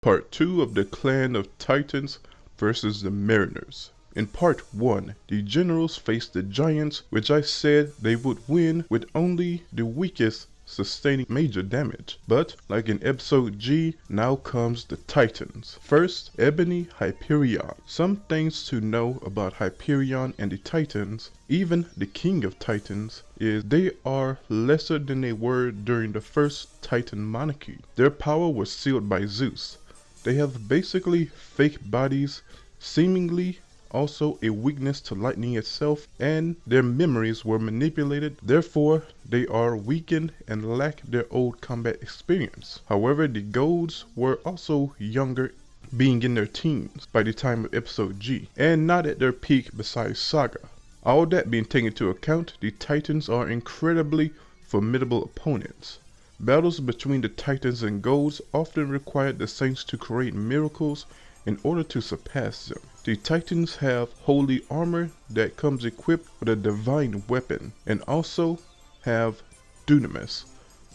Part 2 of the Clan of Titans versus the Mariners. In Part 1, the generals faced the giants, which I said they would win with only the weakest sustaining major damage. But, like in Episode G, now comes the Titans. First, Ebony Hyperion. Some things to know about Hyperion and the Titans, even the King of Titans, is they are lesser than they were during the first Titan monarchy. Their power was sealed by Zeus. They have basically fake bodies, seemingly also a weakness to lightning itself, and their memories were manipulated, therefore they are weakened and lack their old combat experience. However, the Golds were also younger, being in their teens by the time of Episode G, and not at their peak besides Saga. All that being taken into account, the Titans are incredibly formidable opponents. Battles between the Titans and Golds often required the Saints to create miracles in order to surpass them. The Titans have holy armor that comes equipped with a divine weapon, and also have dunamis,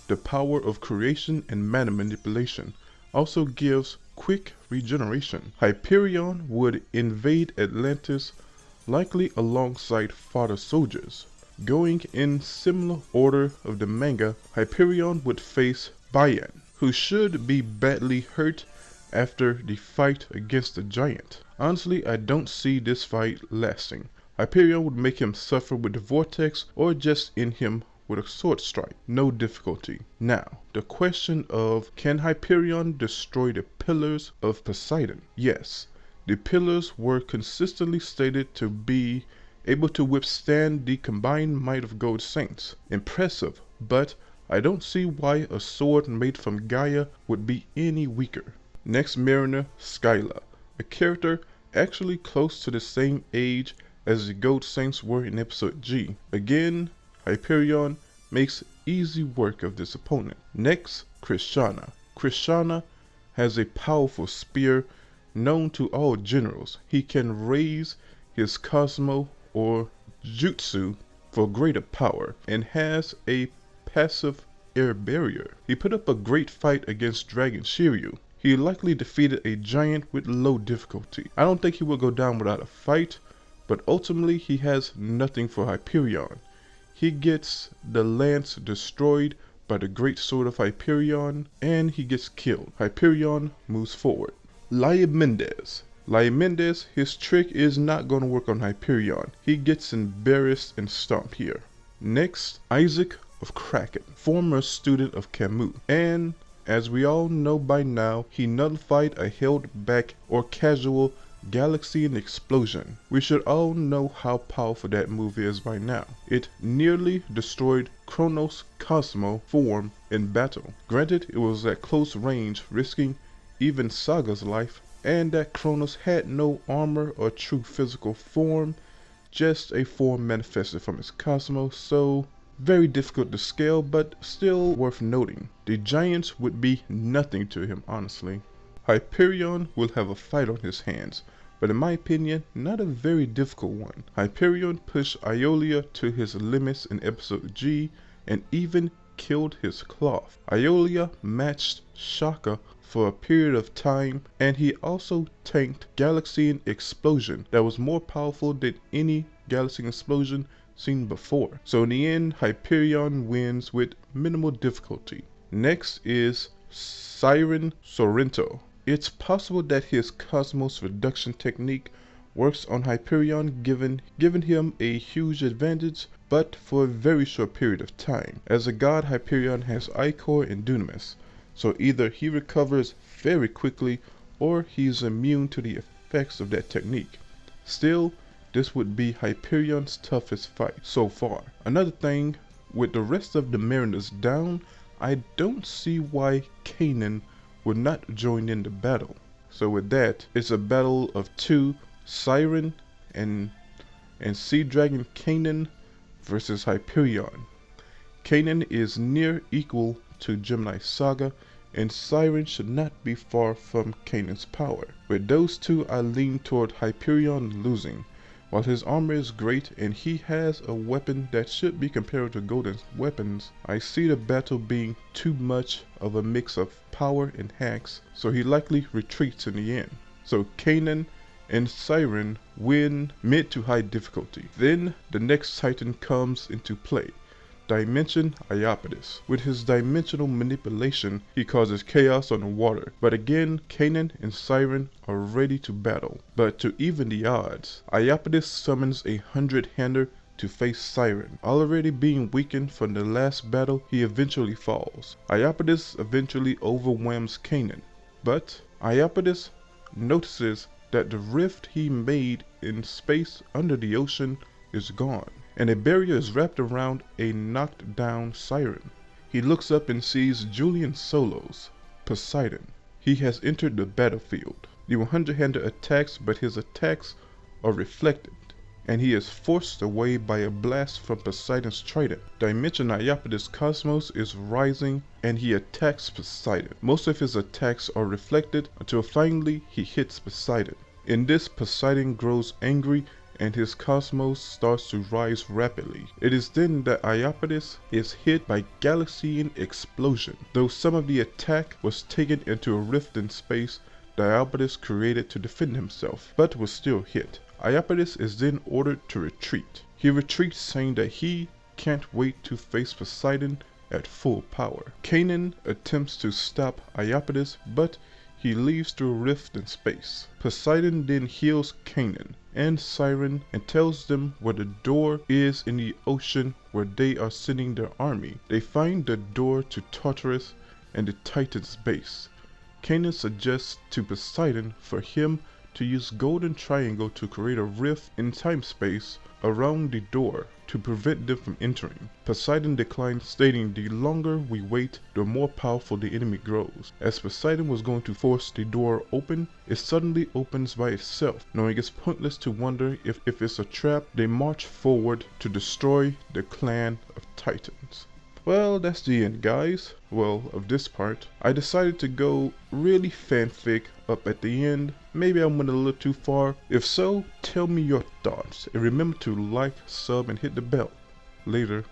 the power of creation and mana manipulation, also gives quick regeneration. Hyperion would invade Atlantis, likely alongside fodder soldiers. Going in similar order of the manga, Hyperion would face Bayan, who should be badly hurt after the fight against the giant. Honestly, I don't see this fight lasting. Hyperion would make him suffer with the vortex or just end him with a sword strike. No difficulty. Now, the question of, can Hyperion destroy the pillars of Poseidon? Yes, the pillars were consistently stated to be able to withstand the combined might of Gold Saints. Impressive, but I don't see why a sword made from Gaia would be any weaker. Next Mariner, Skyla, a character actually close to the same age as the Gold Saints were in Episode G. Again, Hyperion makes easy work of this opponent. Next, Krishana. Krishana has a powerful spear known to all generals. He can raise his Cosmo or Jutsu for greater power, and has a passive air barrier. He put up a great fight against Dragon Shiryu. He likely defeated a giant with low difficulty. I don't think he will go down without a fight, but ultimately he has nothing for Hyperion. He gets the lance destroyed by the great sword of Hyperion, and he gets killed. Hyperion moves forward. Mendes, his trick is not going to work on Hyperion. He gets embarrassed and stomped here. Next, Isaac of Kraken, former student of Camus, and as we all know by now, he nullified a held back or casual Galaxian explosion. We should all know how powerful that move is by now. It nearly destroyed Kronos' Cosmo form in battle. Granted, it was at close range, risking even Saga's life, and that Kronos had no armor or true physical form, just a form manifested from his Cosmos, so very difficult to scale, but still worth noting. The giants would be nothing to him, honestly. Hyperion will have a fight on his hands, but in my opinion, not a very difficult one. Hyperion pushed Iolia to his limits in Episode G, and even killed his cloth. Iolia matched Shaka for a period of time, and he also tanked Galaxian Explosion that was more powerful than any Galaxian Explosion seen before. So in the end, Hyperion wins with minimal difficulty. Next is Siren Sorrento. It's possible that his Cosmos reduction technique works on Hyperion, giving him a huge advantage, but for a very short period of time. As a god, Hyperion has Ichor and Dunamis, so either he recovers very quickly or he's immune to the effects of that technique. Still, this would be Hyperion's toughest fight so far. Another thing, with the rest of the Mariners down, I don't see why Kanan would not join in the battle. So with that, it's a battle of two, Siren and Sea Dragon Kanan versus Hyperion. Kanan is near equal to Gemini Saga, and Siren should not be far from Kanan's power. With those two, I lean toward Hyperion losing, While his armor is great and he has a weapon that should be compared to Golden's weapons, I see the battle being too much of a mix of power and hacks, so he likely retreats in the end. So Kanan and Siren win mid to high difficulty. Then the next Titan comes into play. Dimension Iapetus. With his dimensional manipulation, he causes chaos on the water. But again, Kanan and Siren are ready to battle. But to even the odds, Iapetus summons a 100-hander to face Siren. Already being weakened from the last battle, he eventually falls. Iapetus eventually overwhelms Kanan. But Iapetus notices that the rift he made in space under the ocean is gone, and a barrier is wrapped around a knocked down Siren. He looks up and sees Julian Solos, Poseidon. He has entered the battlefield. The 100-hander attacks, but his attacks are reflected, and he is forced away by a blast from Poseidon's trident. Dimension Iapetus Cosmos is rising, and he attacks Poseidon. Most of his attacks are reflected until finally he hits Poseidon. In this, Poseidon grows angry and his cosmos starts to rise rapidly. It is then that Iapetus is hit by Galaxian explosion. Though some of the attack was taken into a rift in space that Iapetus created to defend himself, but was still hit. Iapetus is then ordered to retreat. He retreats, saying that he can't wait to face Poseidon at full power. Kanan attempts to stop Iapetus, but he leaves through a rift in space. Poseidon then heals Kanan and Siren and tells them where the door is in the ocean where they are sending their army. They find the door to Tartarus and the Titan's base. Kanan suggests to Poseidon for him to use GodClothShango to create a rift in time-space around the door to prevent them from entering. Poseidon declines, stating the longer we wait, the more powerful the enemy grows. As Poseidon was going to force the door open, it suddenly opens by itself. Knowing it's pointless to wonder if it's a trap, they march forward to destroy the clan of Titans. Well, that's the end, guys. Well, of this part. I decided to go really fanfic up at the end. Maybe I went a little too far. If so, tell me your thoughts. And remember to like, sub, and hit the bell. Later.